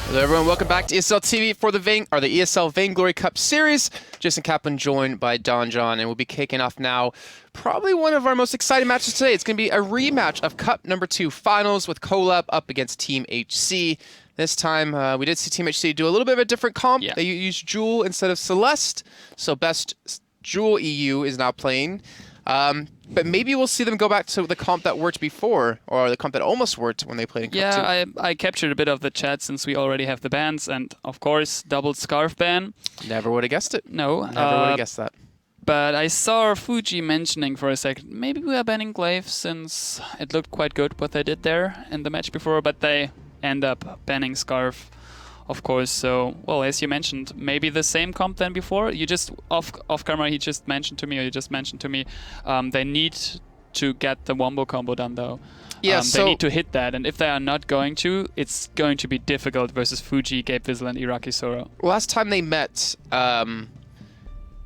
Hello everyone, welcome back to ESL TV for the ESL Vainglory Cup Series. Jason Kaplan joined by Don John, and we'll be kicking off now probably one of our most exciting matches today. It's going to be a rematch of Cup number 2 finals with Colab up against Team HC. This time, we did see Team HC do a little bit of a different comp. Yeah. They used Jewel instead of Celeste, so best Jewel EU is now playing. But maybe we'll see them go back to the comp that worked before, or the comp that almost worked when they played in Cup 2. Yeah, I captured a bit of the chat since we already have the bans, and of course, double Scarf ban. Never would have guessed it. No. Never would have guessed that. But I saw Fuji mentioning for a second, maybe we are banning Glaive since it looked quite good what they did there in the match before, but they end up banning Scarf, of course. So, well, as you mentioned, maybe the same comp than before. You just, off camera, you just mentioned to me, they need to get the wombo combo done though. Yeah, they need to hit that, and if they are not going to, it's going to be difficult versus Fuji, Gabe Vizzle, and Iraqi Zoro. Last time they met,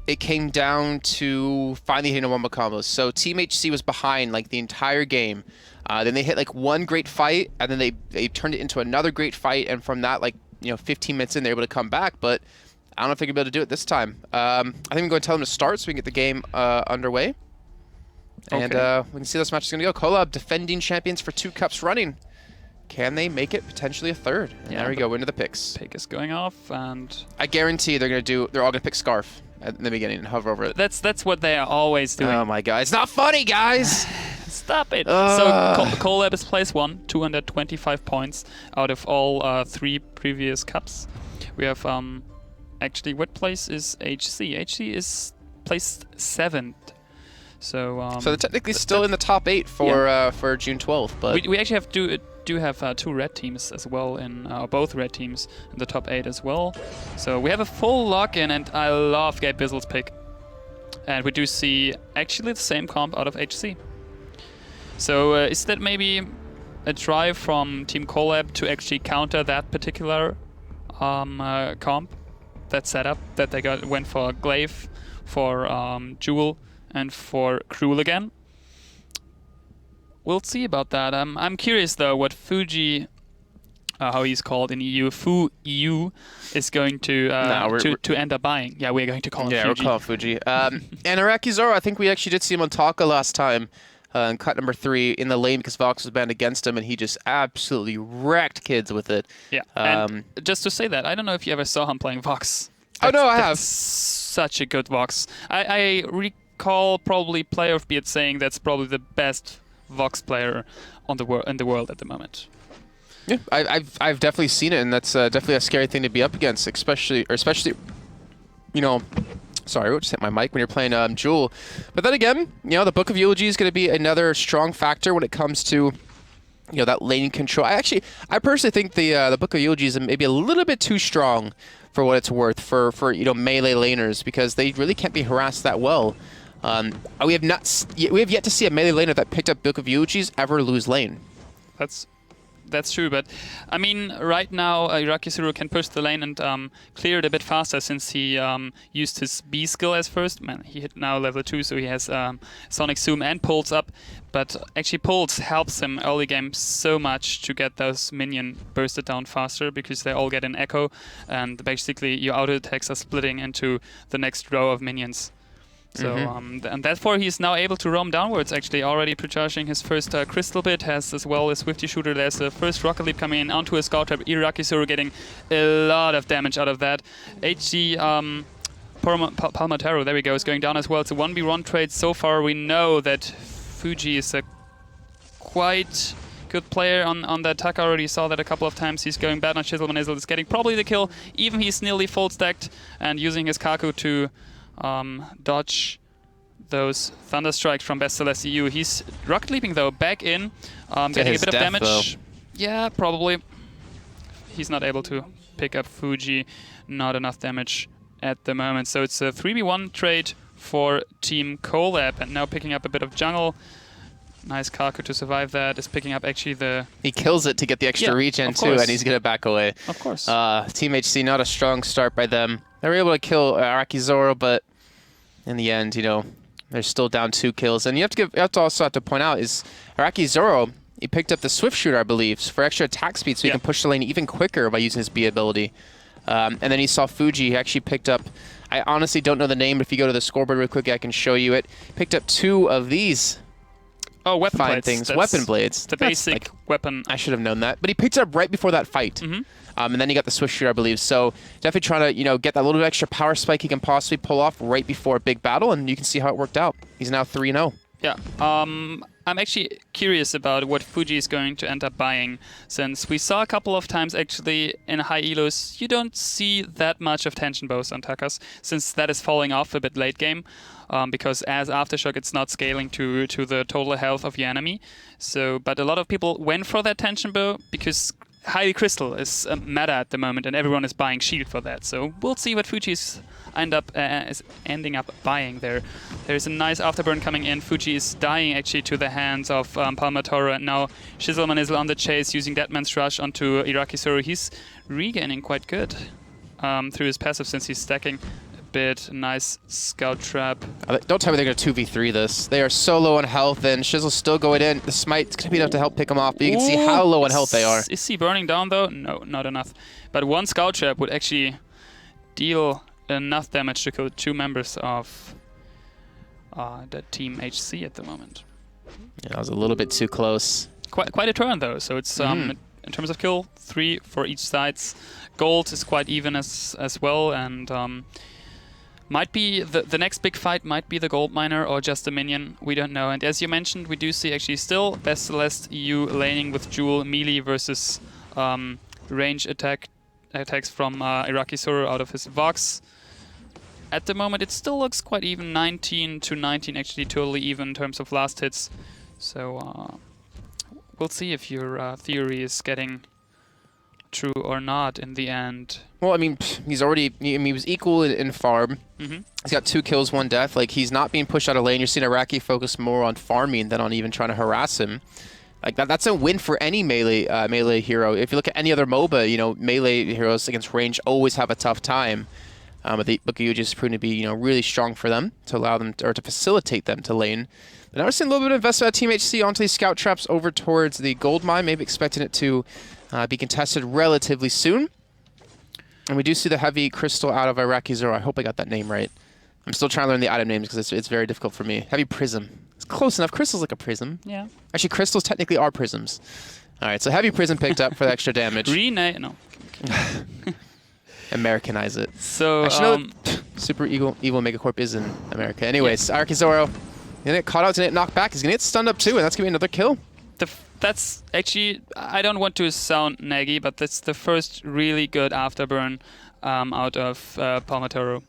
it came down to finally hitting a wombo combos. So Team HC was behind like the entire game. Then they hit like one great fight, and then they turned it into another great fight, and from that, like, 15 minutes in, they're able to come back, but I don't know if they're going to be able to do it this time. I think I'm going to tell them to start so we can get the game underway. Okay. And we can see this match is going to go. Colab, defending champions for 2 cups running. Can they make it potentially a third? And there we go, into the picks. Pick is going off, and I guarantee they're all going to pick Scarf at the beginning and hover over it. That's what they are always doing. Oh my god, it's not funny, guys! Stop it! So Colab is place 1, 225 points out of all 3 previous cups. We have actually, what place is HC? HC is placed 7th. So they're technically still in the top 8 for June 12th, but we actually do have 2 red teams as well, in both red teams in the top 8 as well. So we have a full lock-in, and I love Gabe Vizzle's pick. And we do see actually the same comp out of HC. So is that maybe a drive from Team Colab to actually counter that particular comp, that setup that they went for Glaive, for Jewel, and for Cruel again? We'll see about that. I'm curious though what Fuji, how he's called in EU, Fu EU, is going to end up buying. Yeah, we're going to call him Fuji. Yeah, we'll call him Fuji. And Iraqi Zoro, I think we actually did see him on Taka last time in cut number 3 in the lane because Vox was banned against him, and he just absolutely wrecked kids with it. Yeah, and just to say that, I don't know if you ever saw him playing Vox. Oh no, I have. Such a good Vox. I recall probably Player of Beard saying that's probably the best Vox player in the world at the moment. Yeah, I've definitely seen it, and that's definitely a scary thing to be up against, especially sorry, we'll just hit my mic when you're playing Jewel. But then again, the Book of Eulogy is going to be another strong factor when it comes to that lane control. I personally think the Book of Eulogy is maybe a little bit too strong for what it's worth for melee laners, because they really can't be harassed that well. We have yet to see a melee laner that picked up Book of Eulogies ever lose lane. That's true, but I mean, right now Iraqi Zoro can push the lane and clear it a bit faster since he used his B skill as first. Man, he hit now level 2, so he has Sonic Zoom and Pulse up. But actually Pulse helps him early game so much to get those minion bursted down faster, because they all get an echo, and basically your auto attacks are splitting into the next row of minions. So, and therefore he's now able to roam downwards, actually, already precharging his first Crystal Bit, has as well as Swifty Shooter. There's the first Rocket Leap coming in onto a Scout Trap. Iraqi Zoro getting a lot of damage out of that. HG Palmatero, there we go, is going down as well. It's a 1v1 trade. So far we know that Fuji is a quite good player on that attack. I already saw that a couple of times. He's going bad on Shizzle. Manizzle is getting probably the kill. Even he's nearly full stacked and using his Kaku to dodge those Thunder Strikes from Best Celeste EU. He's Rocket Leaping though, back in, getting a bit of damage. Though. Yeah, probably. He's not able to pick up Fuji. Not enough damage at the moment. So it's a 3v1 trade for Team Colab, and now picking up a bit of jungle. Nice Kaku to survive that. Is picking up actually the... He kills it to get the extra regen too, and he's going to back away. Of course. Team HC, not a strong start by them. They were able to kill Iraqi Zoro, but in the end, they're still down 2 kills. And you have to also point out is Iraqi Zoro, He picked up the Swift Shooter, I believe, for extra attack speed, so he can push the lane even quicker by using his B ability. And then he saw Fuji. He actually picked up, I honestly don't know the name, but if you go to the scoreboard real quick, I can show you it. Picked up 2 of these. Oh, weapon fine blades. things. That's Weapon blades. The basic weapon. I should have known that. But he picked it up right before that fight. And then he got the Swift Shooter, I believe. So definitely trying to, you know, get that little bit extra power spike he can possibly pull off right before a big battle, and you can see how it worked out. He's now 3-0. Yeah. I'm actually curious about what Fuji is going to end up buying, since we saw a couple of times actually in high elos, you don't see that much of tension bows on Takas, since that is falling off a bit late game. Because as Aftershock, it's not scaling to the total health of the enemy. So, but a lot of people went for that tension bow because Highly Crystal is meta at the moment, and everyone is buying Shield for that. So we'll see what Fuji's is ending up buying there. There's a nice afterburn coming in. Fuji is dying actually to the hands of Palmatoro, and now Shizzleman is on the chase using Deadman's Rush onto Irakisoru. He's regaining quite good through his passive since he's stacking bit. Nice scout trap. Don't tell me they're going to 2v3 this. They are so low on health, and Shizzle's still going in. The smite's going to be enough to help pick him off, but you can see how low on health they are. Is he burning down though? No, not enough. But one scout trap would actually deal enough damage to kill 2 members of the team HC at the moment. Yeah, that was a little bit too close. Quite a turn though, so it's in terms of kill, 3 for each sides. Gold is quite even as well, and might be the next big fight might be the gold miner or just a minion, we don't know. And as you mentioned, we do see actually still Best Celeste EU laning with Jewel melee versus range attacks from Irakisoru out of his Vox. At the moment it still looks quite even, 19 to 19 actually, totally even in terms of last hits. So we'll see if your theory is getting true or not in the end. Well, I mean, he's already, he was equal in farm. He's got 2 kills, 1 death. Like, he's not being pushed out of lane. You're seeing Iraqi focus more on farming than on even trying to harass him. Like, that's a win for any melee hero. If you look at any other MOBA, you know, melee heroes against range always have a tough time. But the Bokuyu just proved to be, you know, really strong for them to allow them or to facilitate them to lane. But now we're seeing a little bit of investment at Team HC onto these scout traps over towards the gold mine, maybe expecting it to be contested relatively soon. And we do see the heavy crystal out of Irakisoru. I hope I got that name right. I'm still trying to learn the item names because it's very difficult for me. Heavy prism. It's close enough. Crystal's like a prism. Yeah. Actually, crystals technically are prisms. All right, so heavy prism picked up for the extra damage. No. Americanize it. So, actually, no, Super Evil Megacorp is in America. Anyways, yeah. Irakisoru gonna get caught out, gonna get knocked back. He's gonna get stunned up too, and that's gonna be another kill. That's actually, I don't want to sound naggy, but that's the first really good afterburn out of Palmatoro.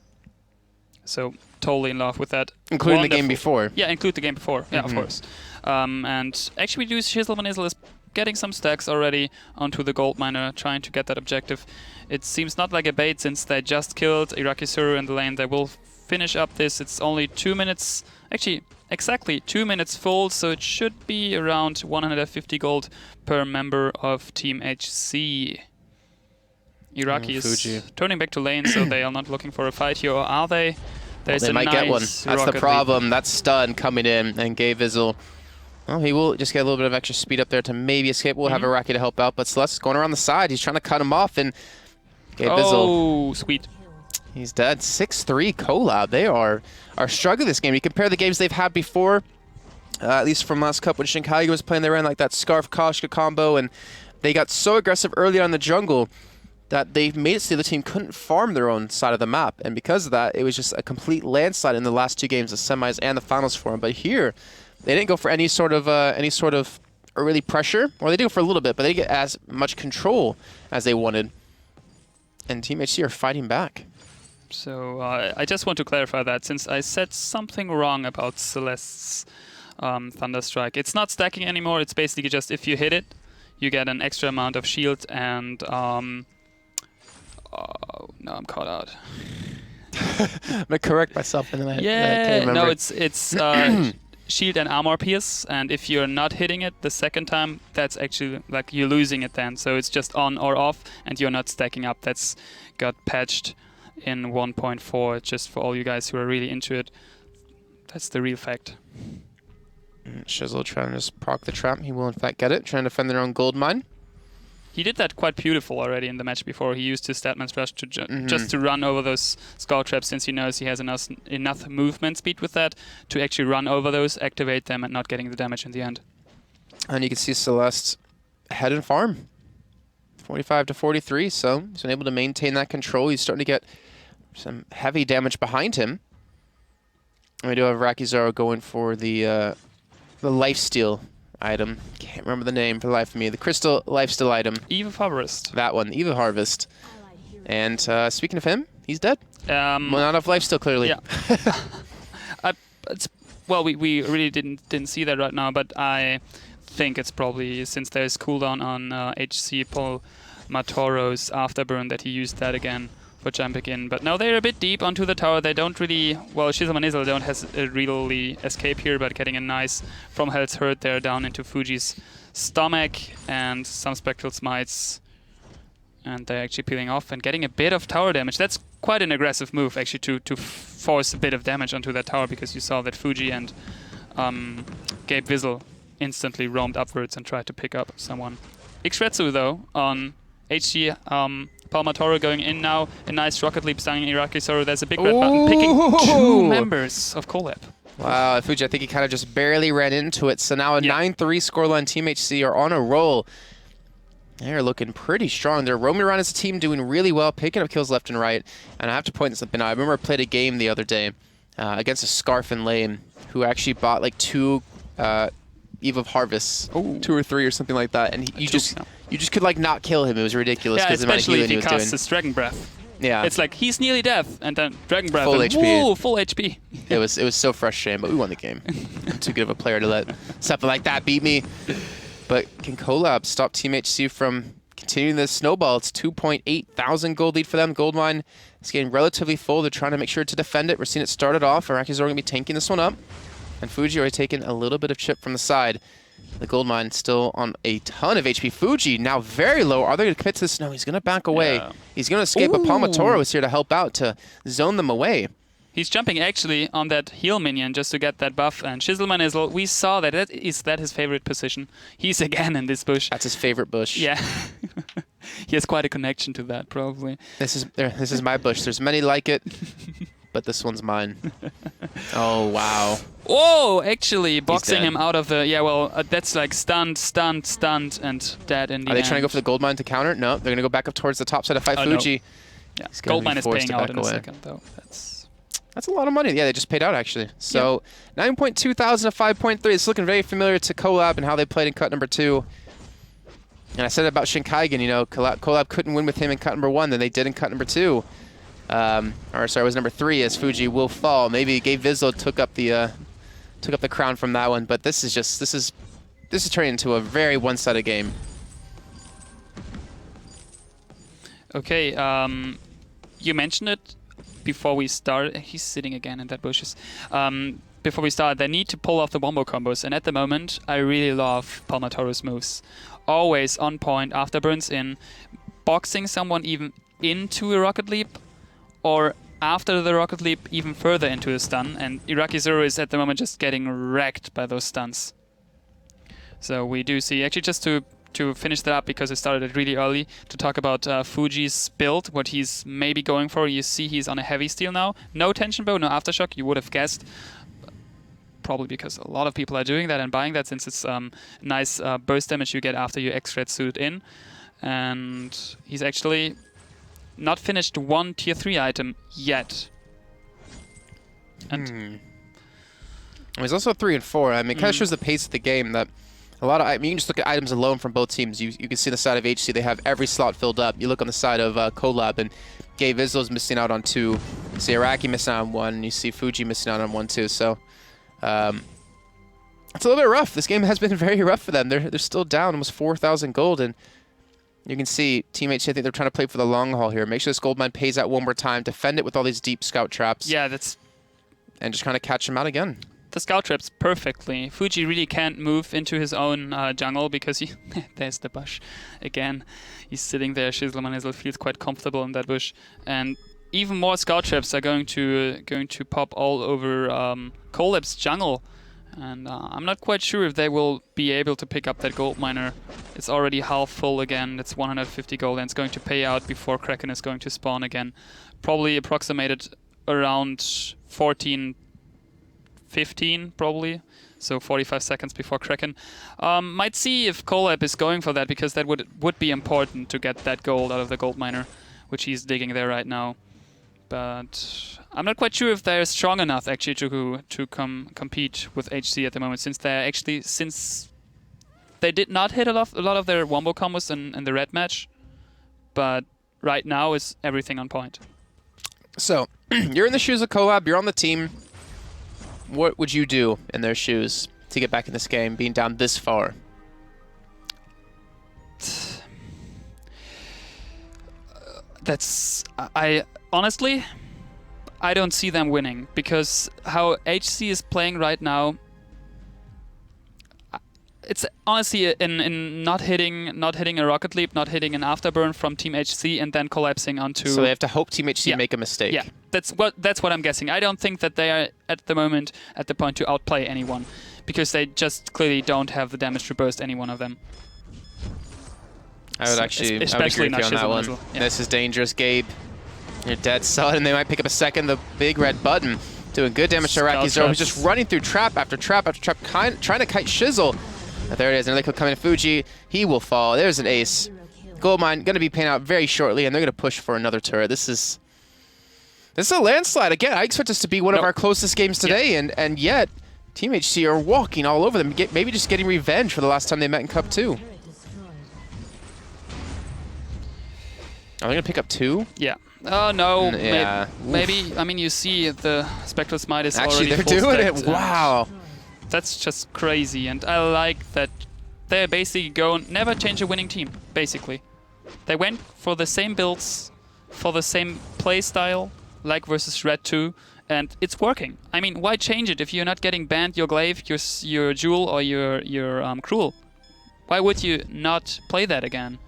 So totally in love with that. Including the game before. Yeah, include the game before. Yeah, of course. And actually, we do Shizzleman is getting some stacks already onto the gold miner, trying to get that objective. It seems not like a bait since they just killed Irakisoru in the lane. They will finish up this. It's only 2 minutes. Actually, exactly 2 minutes full, so it should be around 150 gold per member of Team HC. Iraqi is turning back to lane, so they are not looking for a fight here, or are they? There's they might get one. That's the problem. That stun coming in, and Gay Vizzle, well, he will just get a little bit of extra speed up there to maybe escape. We'll have Iraqi to help out, but Celeste is going around the side. He's trying to cut him off, and Gay Vizzle. Oh, sweet. He's dead. 6-3 collab. They are struggling this game. You compare the games they've had before, at least from last cup when Shinkaiga was playing, they ran like that Scarf Koshka combo, and they got so aggressive early on in the jungle that they made it so the other team couldn't farm their own side of the map. And because of that, it was just a complete landslide in the last 2 games, the semis and the finals for them. But here, they didn't go for any sort of early pressure, or they did go for a little bit, but they didn't get as much control as they wanted. And Team HC are fighting back. So I just want to clarify that, since I said something wrong about Celeste's Thunderstrike. It's not stacking anymore. It's basically just if you hit it, you get an extra amount of shield and... oh, no, I'm caught out. I'm gonna correct myself in the night. Yeah, no, it's shield and armor pierce, and if you're not hitting it the second time, that's actually like you're losing it then. So it's just on or off, and you're not stacking up. That's got patched in 1.4, just for all you guys who are really into it. That's the real fact. Shizzle trying to just proc the trap. He will in fact get it. Trying to defend their own gold mine. He did that quite beautiful already in the match before. He used his Statman's Rush to just to run over those Skull Traps, since he knows he has enough movement speed with that to actually run over those, activate them, and not getting the damage in the end. And you can see Celeste ahead in farm. 45 to 43, so he's been able to maintain that control. He's starting to get some heavy damage behind him. And we do have Rakizaro going for the lifesteal item. Can't remember the name for the life of me. The crystal lifesteal item. Eve of Harvest. That one, Eve of Harvest. And speaking of him, he's dead. Well, not enough lifesteal, clearly. Yeah. Well, we really didn't see that right now, but I think it's probably, since there's cooldown on HC Paul Matoro's Afterburn, that he used that again for jumping in. But now they're a bit deep onto the tower. They don't really... Well, Shizzle and Izzle don't really escape here, but getting a nice From Hell's Hurt there down into Fuji's stomach, and some Spectral Smites. And they're actually peeling off and getting a bit of tower damage. That's quite an aggressive move, actually, to force a bit of damage onto that tower, because you saw that Fuji and Gabe Wizzle instantly roamed upwards and tried to pick up someone. Ixretsu, though, on HG Palmatoro going in now. A nice Rocket Leap stunning Irakizaro. There's a big red button picking 2 members of Colab. Wow, Fuji, I think he kind of just barely ran into it. So now a 9-3 scoreline. Team HC are on a roll. They're looking pretty strong. They're roaming around as a team, doing really well, picking up kills left and right. And I have to point something out. I remember I played a game the other day against a Scarf in lane who actually bought like 2 Eve of Harvest, 2 or 3 or something like that, and you just could like not kill him. It was ridiculous because the amount of healing he was doing. Especially if he casts his Dragon Breath. Yeah, it's like he's nearly death, and then Dragon Breath, full and HP. Woo, full HP. It was so frustrating, but we won the game. I'm too good of a player to let something like that beat me. But can Colab stop Team HC from continuing this snowball? It's 2.8 thousand gold lead for them. Gold mine is getting relatively full. They're trying to make sure to defend it. We're seeing it started off. Irakizaro going to be tanking this one up, and Fuji already taking a little bit of chip from the side. The gold mine still on a ton of HP. Fuji now very low. Are they going to commit to this? No, he's going to back away. Yeah. He's going to escape, but Palmatoro is here to help out, to zone them away. He's jumping actually on that heal minion just to get that buff. And Shizzleman Izzle, we saw that. Is that his favorite position? He's again in this bush. That's his favorite bush. Yeah. He has quite a connection to that, probably. This is my bush. There's many like it, but this one's mine. Oh, wow. Oh, actually boxing him out of the... Yeah, well, that's like stunned, and dead in the Are they trying to go for the gold mine to counter? No, they're going to go back up towards the top side of fight Fuji. No. Yeah, gold mine is paying out in a second, though. That's a lot of money. Yeah, they just paid out, actually. So 9.2 thousand to 5.3. It's looking very familiar to Colab and how they played in cut number 2. And I said about Shinkaigen, you know, Colab couldn't win with him in cut number 1 than they did in cut number 2. Or sorry, it was number 3, as Fuji will fall. Maybe Gabe Wizzle took up the crown from that one, but this is turning into a very one-sided game. Okay, you mentioned it before we started. He's sitting again in that bushes. Before we start, they need to pull off the wombo combos, and at the moment, I really love Palmatoro's moves. Always on point, afterburns in, boxing someone even into a Rocket Leap, or after the Rocket Leap even further into a stun, and Irakizaro is at the moment just getting wrecked by those stuns. So we do see, actually just to finish that up, because it started really early, to talk about Fuji's build, what he's maybe going for. You see he's on a heavy steel now. No tension bow, no aftershock, you would have guessed. Probably because a lot of people are doing that and buying that, since it's nice burst damage you get after you X-Red suit in. And he's actually not finished one tier 3 item yet. And he's also 3 and 4. I mean, it kind of shows the pace of the game that a lot of, I mean, you can just look at items alone from both teams. You can see the side of HC, they have every slot filled up. You look on the side of Colab, and Gabe Wizzle's missing out on 2. You see Araki missing out on 1, and you see Fuji missing out on 1 too. So it's a little bit rough. This game has been very rough for them. They're still down almost 4,000 gold, and you can see Team HC, I think they're trying to play for the long haul here. Make sure this gold mine pays out one more time, defend it with all these deep scout traps. Yeah, that's... And just kind of catch them out again. The scout traps perfectly. Fuji really can't move into his own jungle because he... There's the bush again. He's sitting there. Shizzleman Izzle feels quite comfortable in that bush. And even more scout traps are going to pop all over Colab's jungle. And I'm not quite sure if they will be able to pick up that gold miner. It's already half full again. It's 150 gold, and it's going to pay out before Kraken is going to spawn again. Probably approximated around 14, 15 probably. So 45 seconds before Kraken. Might see if Collab is going for that, because that would be important to get that gold out of the gold miner, which he's digging there right now. But I'm not quite sure if they're strong enough actually to compete with HC at the moment, since they did not hit a lot of their wombo combos in the red match, but right now is everything on point. So you're in the shoes of Collab, you're on the team. What would you do in their shoes to get back in this game, being down this far? Honestly, I don't see them winning, because how HC is playing right now, it's honestly in not hitting a rocket leap, not hitting an afterburn from Team HC, and then collapsing onto. So they have to hope Team HC make a mistake. Yeah, that's what I'm guessing. I don't think that they are at the moment at the point to outplay anyone, because they just clearly don't have the damage to burst any one of them. I would actually, especially I would agree with you on that one. Yeah. This is dangerous, Gabe. You're dead solid, and they might pick up a second. The big red button doing good damage to Iraqi Zoro, who's just running through trap after trap after trap, trying to kite Shizzle. But there it is, another kill coming to Fuji. He will fall. There's an ace. Goldmine going to be paying out very shortly, and they're going to push for another turret. This is a landslide. Again, I expect this to be one of our closest games today, and yet Team HC are walking all over them, maybe just getting revenge for the last time they met in Cup 2. Are they going to pick up 2? Yeah. Oh, no. Yeah. Maybe, I mean, you see the Spectral Smite is actually, already they're doing it. stacked. Wow. That's just crazy, and I like that they're basically never change a winning team, basically. They went for the same builds, for the same play style, like versus Red 2, and it's working. I mean, why change it if you're not getting banned your Glaive, your Jewel, or your Cruel? Why would you not play that again?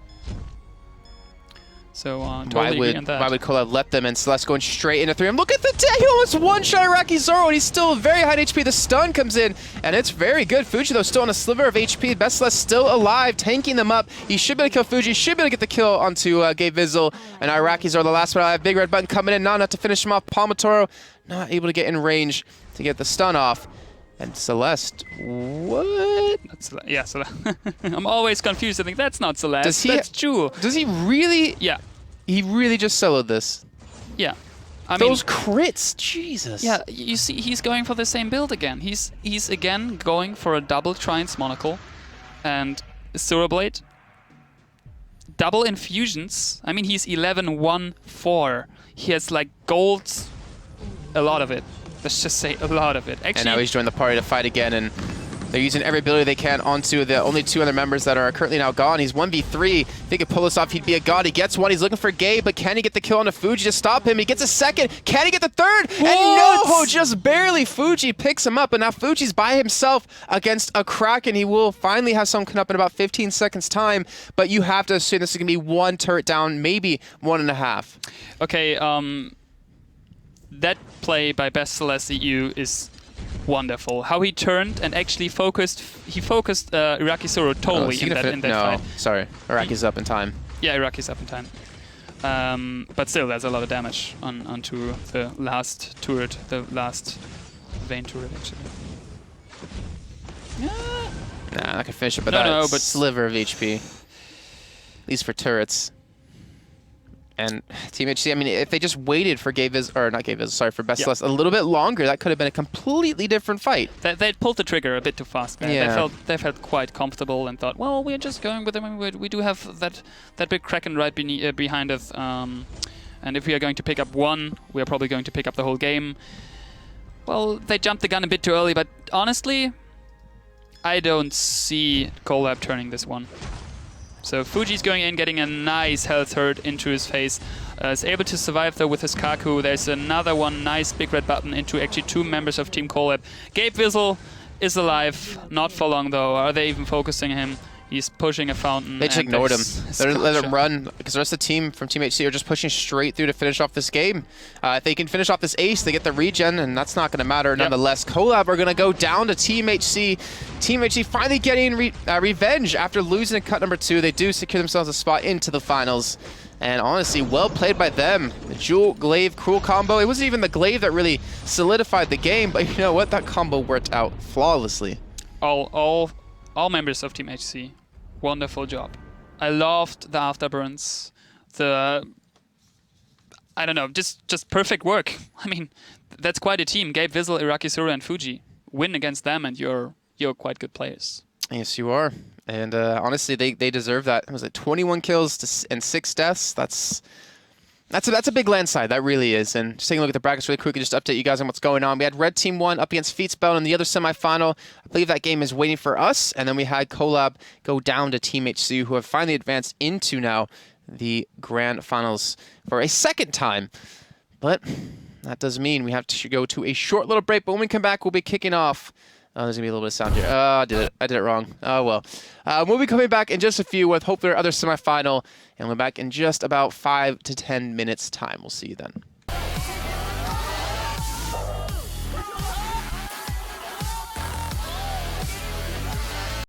So totally agree on that. Why would Collab let them, and Celeste going straight into 3? And look at the he almost one-shot Iraqi Zoro, and he's still very high HP. The stun comes in, and it's very good. Fuji, though, still on a sliver of HP. Best Celeste still alive, tanking them up. He should be able to kill Fuji, should be able to get the kill onto Gabe Vizzle, and Iraqi Zoro, the last one. I have big red button coming in, not enough to finish him off. Palmatoro not able to get in range to get the stun off. And Celeste, what? Yeah, Celeste. I'm always confused. I think that's not Celeste. That's Jewel. Does he really? Yeah. He really just soloed this. Yeah. Those crits, Jesus. Yeah, you see, he's going for the same build again. He's again going for a double Triance Monocle and Zero Blade. Double infusions. I mean, he's 11-1-4. He has like gold, a lot of it. Let's just say a lot of it. Actually, and now he's joined the party to fight again, and they're using every ability they can onto the only 2 other members that are currently now gone. He's 1v3. If he could pull this off, he'd be a god. He gets one. He's looking for Gabe, but can he get the kill onto Fuji to stop him? He gets a second. Can he get the third? What? And no, just barely. Fuji picks him up, and now Fuji's by himself against a Kraken. He will finally have some come up in about 15 seconds time, but you have to assume this is going to be 1 turret down, maybe 1.5. Okay, that play by Best Celeste EU is wonderful. How he turned and actually focused Iraqi Zoro totally in that fight. Sorry, Iraqi's up in time. Yeah, Iraqi's up in time. But still, there's a lot of damage onto the last turret, the last Vayne turret actually. Nah, I could finish it, but but sliver of HP. At least for turrets. And Team HC, I mean, if they just waited for for Best Celeste a little bit longer, that could have been a completely different fight. They pulled the trigger a bit too fast. Yeah. They felt quite comfortable and thought, well, we're just going with them. I mean, we do have that big Kraken right behind us. And if we are going to pick up 1, we are probably going to pick up the whole game. Well, they jumped the gun a bit too early, but honestly, I don't see Collab turning this one. So Fuji's going in, getting a nice health hurt into his face. Is able to survive though with his Kaku. There's another one nice big red button into actually 2 members of Team Collab. Gabe Vizzle is alive, not for long though. Are they even focusing him? He's pushing a fountain. They just and ignored him. there's They let him Scorcher. run because the rest of the team from Team HC are just pushing straight through to finish off this game. If they can finish off this ace, they get the regen, and that's not going to matter. Yep. Nonetheless, Collab are going to go down to Team HC. Team HC finally getting revenge after losing in cut number 2. They do secure themselves a spot into the finals. And honestly, well played by them. The Jewel, Glaive, Cruel combo. It wasn't even the Glaive that really solidified the game, but you know what? That combo worked out flawlessly. All members of Team HC, wonderful job. I loved the afterburns, I don't know, just perfect work. I mean, that's quite a team. Gabe, Vizzle, Irakisura, and Fuji. Win against them, and you're quite good players. Yes, you are. And honestly, they deserve that. Was it 21 kills and 6 deaths? That's a big landslide. That really is. And just taking a look at the brackets really quickly, just to update you guys on what's going on. We had Red Team 1 up against Feetspell in the other semifinal. I believe that game is waiting for us. And then we had Collab go down to Team HC, who have finally advanced into now the grand finals for a second time. But that does mean we have to go to a short little break. But when we come back, we'll be kicking off. Oh, there's going to be a little bit of sound here. I did it wrong. Oh, well. We'll be coming back in just a few with hopefully our other semifinal. And we're back in just about 5 to 10 minutes time. We'll see you then.